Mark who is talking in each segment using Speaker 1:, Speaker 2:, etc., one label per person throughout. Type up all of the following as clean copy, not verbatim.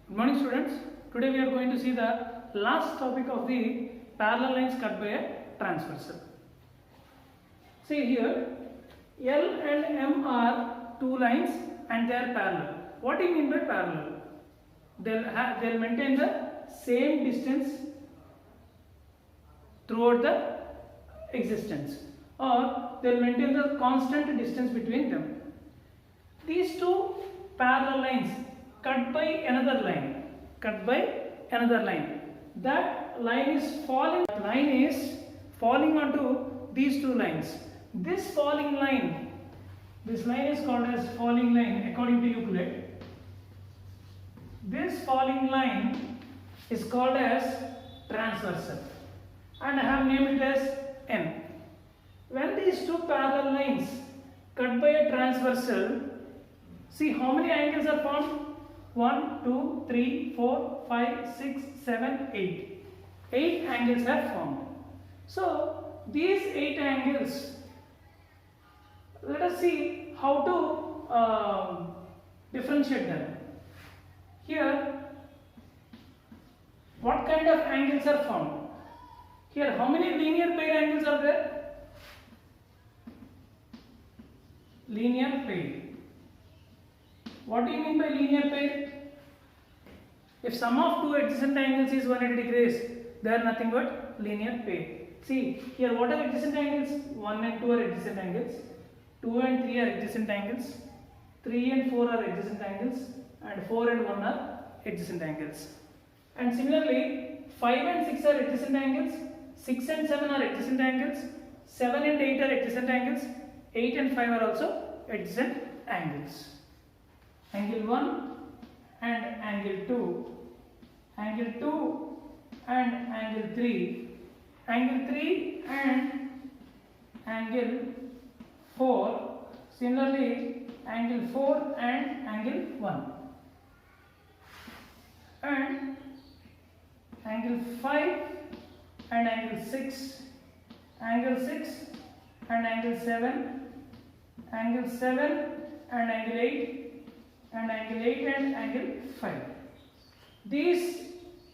Speaker 1: Good morning students. Today we are going to see the last topic of the parallel lines cut by a transversal. See here, L and M are two lines and they are parallel. What do you mean by parallel? They'll maintain the same distance throughout the existence, or they'll maintain the constant distance between them. These two parallel lines cut by another line, that line is falling onto these two lines. This line is called as falling line according to Euclid. This falling line is called as transversal, and I have named it as N. When these two parallel lines cut by a transversal, see how many angles are formed? 1, 2, 3, 4, 5, 6, 7, 8. 8 angles are formed. So these 8 angles, let us see how to differentiate them. Here, what kind of angles are formed? Here, how many linear pair angles are there? Linear pair. What do you mean by linear pair? If sum of two adjacent angles is 180 degrees, they are nothing but linear pair. See, here what are adjacent angles? 1 and 2 are adjacent angles, 2 and 3 are adjacent angles, 3 and 4 are adjacent angles, and 4 and 1 are adjacent angles. And similarly, 5 and 6 are adjacent angles, 6 and 7 are adjacent angles, 7 and 8 are adjacent angles, 8 and 5 are also adjacent angles. Angle 1 and angle 2, angle 2 and angle 3, angle 3 and angle 4, similarly angle 4 and angle 1, and angle 5 and angle 6, angle 6 and angle 7, angle 7 and angle 8, and angle 8 and angle 5. These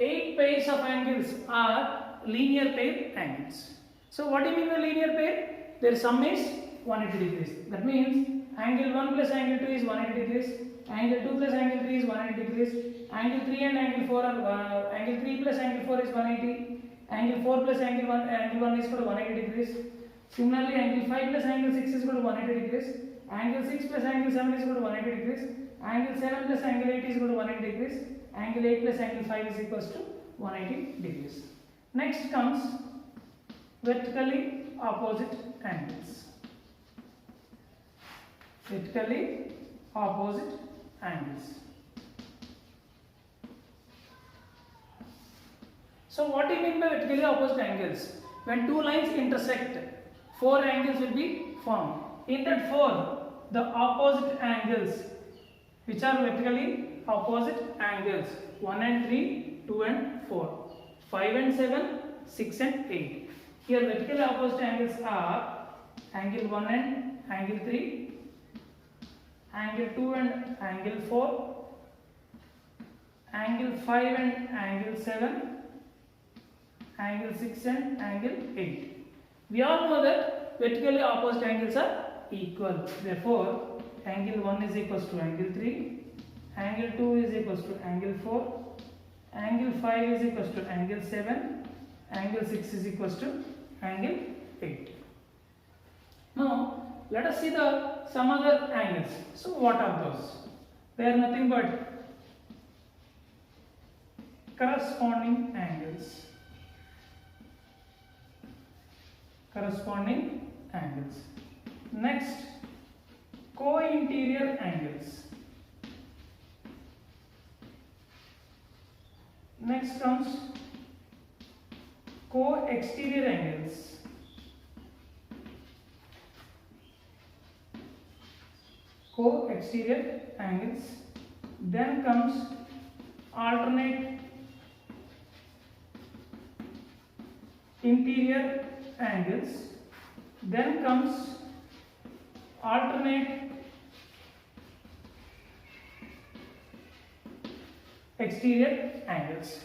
Speaker 1: 8 pairs of angles are linear pair angles. So what do you mean by linear pair? Their sum is 180 degrees. That means angle 1 plus angle 2 is 180 degrees, angle 2 plus angle 3 is 180 degrees, angle 3 and angle 4 are angle 3 plus angle 4 is 180, angle 4 plus angle 1 is equal to 180 degrees. Similarly, angle 5 plus angle 6 is equal to 180 degrees, angle 6 plus angle 7 is equal to 180 degrees, angle 7 plus angle 8 is equal to 180 degrees, angle 8 plus angle 5 is equal to 180 degrees. Next comes vertically opposite angles. Vertically opposite angles. So what do you mean by vertically opposite angles? When two lines intersect, 4 angles will be formed. In that 4, the opposite angles, which are vertically opposite angles, 1 and 3, 2 and 4, 5 and 7, 6 and 8. Here vertically opposite angles are angle 1 and angle 3, angle 2 and angle 4, angle 5 and angle 7, angle 6 and angle 8. We all know that vertically opposite angles are equal. Therefore, angle 1 is equals to angle 3, angle 2 is equals to angle 4, angle 5 is equals to angle 7, angle 6 is equals to angle 8. Now, let us see some other angles. So, what are those? They are nothing but corresponding angles. Corresponding angles. Next, co-interior angles. Next comes co-exterior angles. Co-exterior angles. Then comes alternate interior angles. Then comes alternate exterior angles.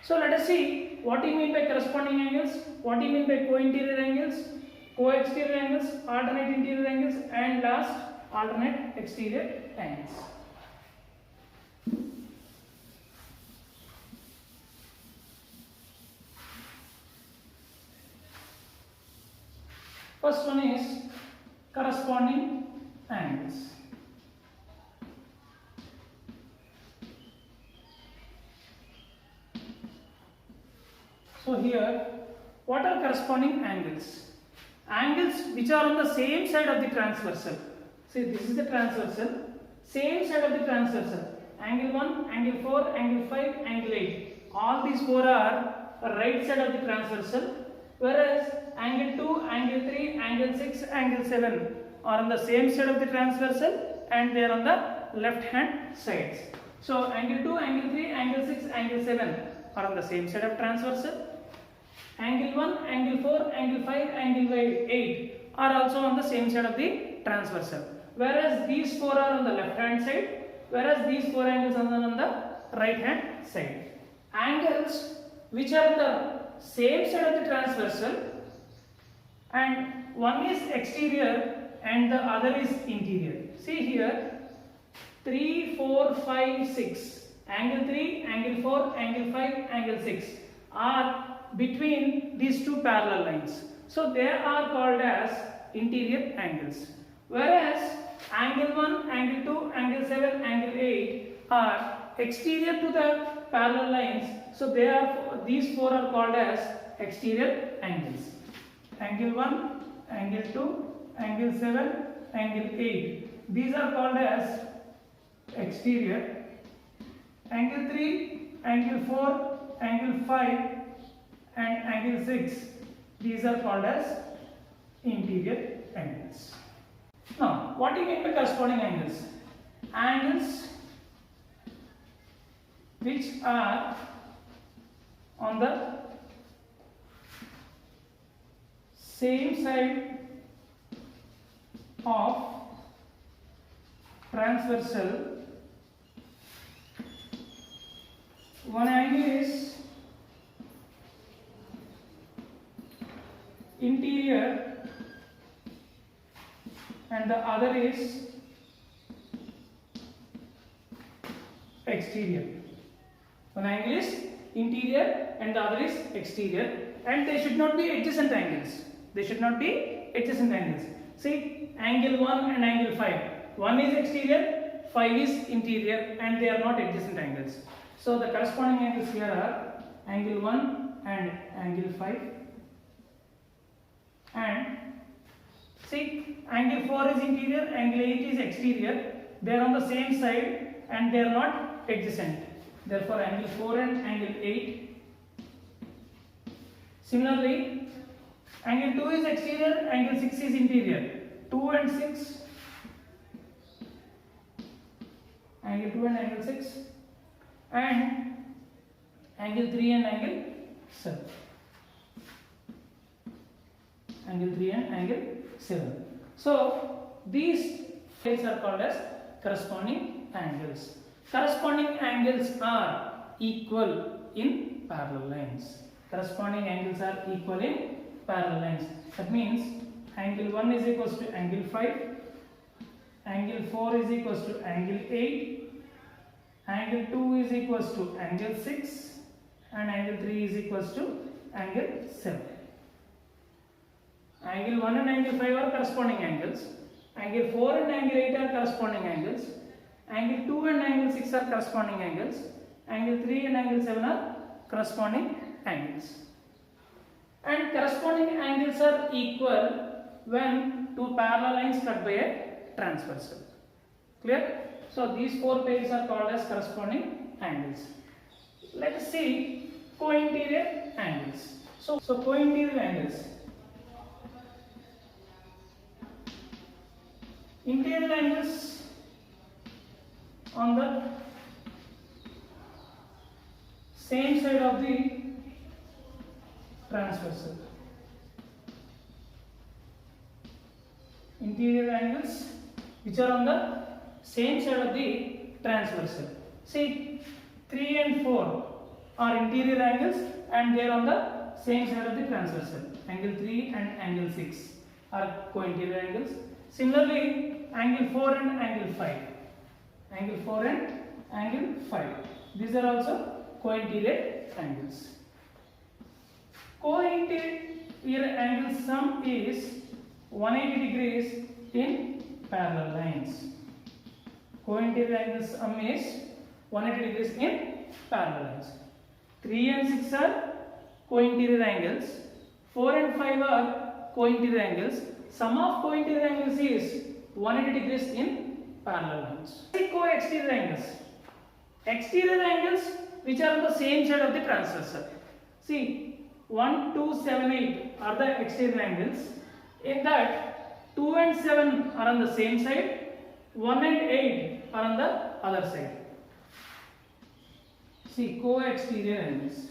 Speaker 1: So let us see what do you mean by corresponding angles, what do you mean by co-interior angles, co-exterior angles, alternate interior angles, and last alternate exterior angles. First one is corresponding angles. So here, what are corresponding angles? Angles which are on the same side of the transversal. See, this is the transversal, same side of the transversal. Angle 1, angle 4, angle 5, angle 8. All these four are right side of the transversal, whereas angle 2, angle 3, angle 6, angle 7 are on the same side of the transversal and they are on the left hand sides. So angle 2, angle 3, angle 6, angle 7 are on the same side of transversal. Angle 1, angle 4, angle 5, angle 8 are also on the same side of the transversal. Whereas these four are on the left hand side, whereas these four angles are on the right hand side. Angles which are on the same side of the transversal and one is exterior and the other is interior. See here, 3, 4, 5, 6. Angle 3, angle 4, angle 5, angle 6 are between these two parallel lines. So they are called as interior angles. Whereas angle 1, angle 2, angle 7, angle 8 are exterior to the parallel lines. So these four are called as exterior angles. Angle 1, angle 2, angle 7, angle 8. These are called as exterior. Angle 3, angle 4, angle 5 and angle 6. These are called as interior angles. Now, what do you mean by corresponding angles? Angles which are on the same side of transversal. One angle is interior and the other is exterior. One angle is interior and the other is exterior, and they should not be adjacent angles. They should not be adjacent angles. See, angle 1 and angle 5. One is exterior, 5 is interior, and they are not adjacent angles. So the corresponding angles here are angle 1 and angle 5. And see, angle 4 is interior, angle 8 is exterior. They are on the same side and they are not adjacent. Therefore, angle 4 and angle 8. Similarly, angle 2 is exterior, angle 6 is interior. 2 and 6. Angle 2 and angle 6. And angle 3 and angle 7. Angle 3 and angle 7. So these angles are called as corresponding angles. Corresponding angles are equal in parallel lines. Corresponding angles are equal in parallel lines. That means angle 1 is equals to angle 5, angle 4 is equals to angle 8, angle 2 is equals to angle 6, and angle 3 is equals to angle 7. Angle 1 and angle 5 are corresponding angles. Angle 4 and angle 8 are corresponding angles. Angle 2 and angle 6 are corresponding angles. Angle 3 and angle 7 are corresponding angles. And corresponding angles are equal when two parallel lines cut by a transversal. Clear? So these four pairs are called as corresponding angles. Let us see co-interior angles. So co-interior angles. Interior angles on the same side of the transversal. Interior angles which are on the same side of the transversal. See, 3 and 4 are interior angles and they are on the same side of the transversal. Angle 3 and angle 6 are co-interior angles. Similarly, angle 4 and angle 5. Angle 4 and angle 5. These are also co-interior angles. Co-interior angle sum is 180 degrees in parallel lines. Co-interior angle sum is 180 degrees in parallel lines. 3 and 6 are co-interior angles. 4 and 5 are co-interior angles. Sum of co-interior angles is 180 degrees in parallel lines. Co-exterior angles. Exterior angles which are on the same side of the transversal. See, 1, 2, 7, 8 are the exterior angles. In that, 2 and 7 are on the same side, 1 and 8 are on the other side. See, co-exterior angles.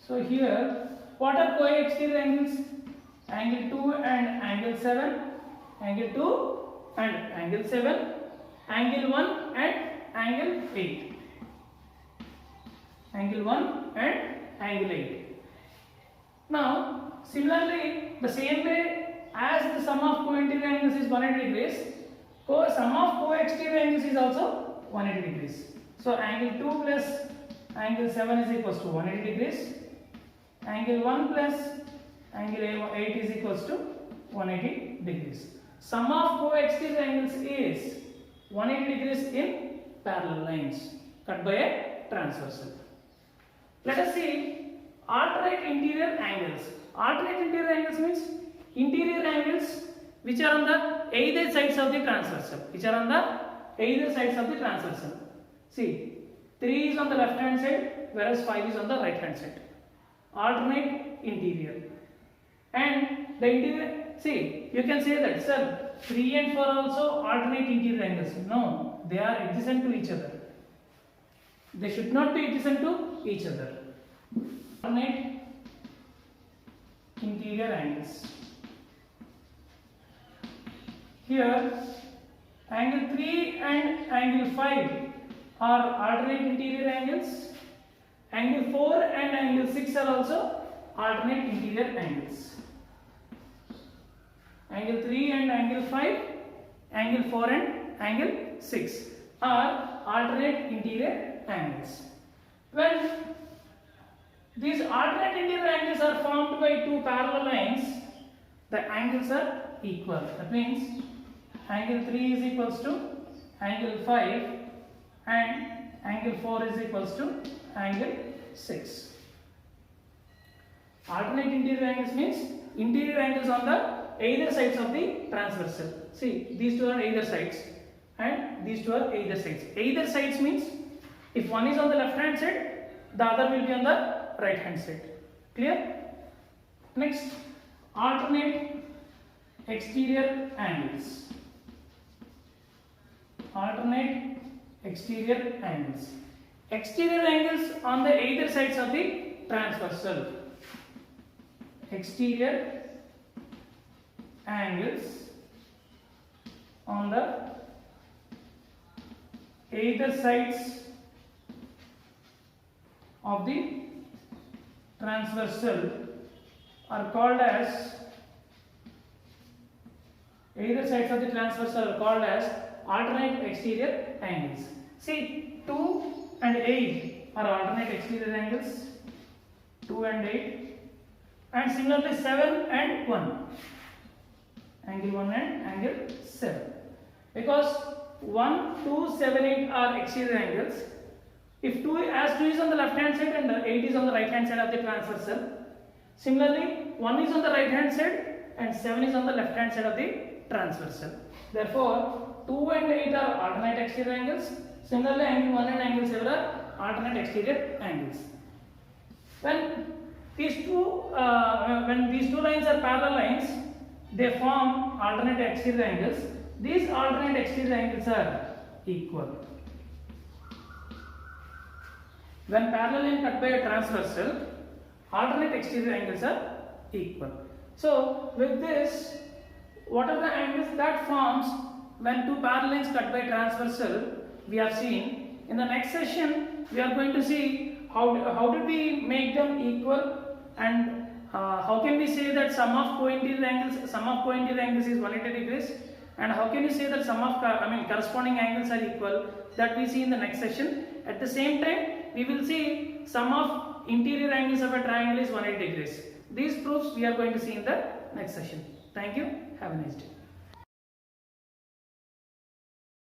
Speaker 1: So here, what are co-exterior angles? Angle 2 and angle 7, angle 2 and angle 7, angle 1 and angle 8. Angle 1 and angle 8. Now, similarly, the same way as the sum of co-interior angles is 180 degrees, sum of co-exterior angles is also 180 degrees. So, angle 2 plus angle 7 is equals to 180 degrees. Angle 1 plus angle 8 is equals to 180 degrees. Sum of co-exterior angles is 180 degrees in parallel lines cut by a transversal. Let us see alternate interior angles. Alternate interior angles means interior angles which are on the either sides of the transversal. Which are on the either sides of the transversal. See, 3 is on the left hand side whereas 5 is on the right hand side. Alternate interior. And the interior, see, you can say that, sir, 3 and 4 also alternate interior angles. No, they are adjacent to each other. They should not be adjacent to each other. Alternate interior angles. Here, angle 3 and angle 5 are alternate interior angles. Angle 4 and angle 6 are also alternate interior angles. Angle 3 and angle 5, angle 4 and angle 6 are alternate interior angles. When these alternate interior angles are formed by two parallel lines, the angles are equal. That means angle 3 is equals to angle 5 and angle 4 is equals to angle 6. Alternate interior angles means interior angles on the either sides of the transversal. See, these two are either sides and these two are either sides. Either sides means if one is on the left hand side, the other will be on the right hand side. Clear? Next, alternate exterior angles. Alternate exterior angles. Exterior angles on the either sides of the transversal. Exterior angles on the either sides of the transversal are called as alternate exterior angles. See, 2 and 8 are alternate exterior angles. 2 and 8, and similarly 7 and 1. Angle 1 and angle 7. Because 1, 2, 7, 8 are exterior angles. If 2 is on the left hand side and 8 is on the right hand side of the transversal. Similarly, 1 is on the right hand side and 7 is on the left hand side of the transversal. Therefore, 2 and 8 are alternate exterior angles. Similarly, angle 1 and angle 7 are alternate exterior angles. When these two lines are parallel lines, they form alternate exterior angles. These alternate exterior angles are equal. When parallel line cut by a transversal, alternate exterior angles are equal. So, with this, what are the angles that forms when two parallel lines cut by transversal? We have seen In the next session, we are going to see how did we make them equal, and how can we say that sum of co-interior angles is 180 degrees, and how can you say that sum of corresponding angles are equal, that we see in the next session. At the same time, we will see sum of interior angles of a triangle is 180 degrees. These proofs we are going to see in the next session. Thank you. Have a nice day.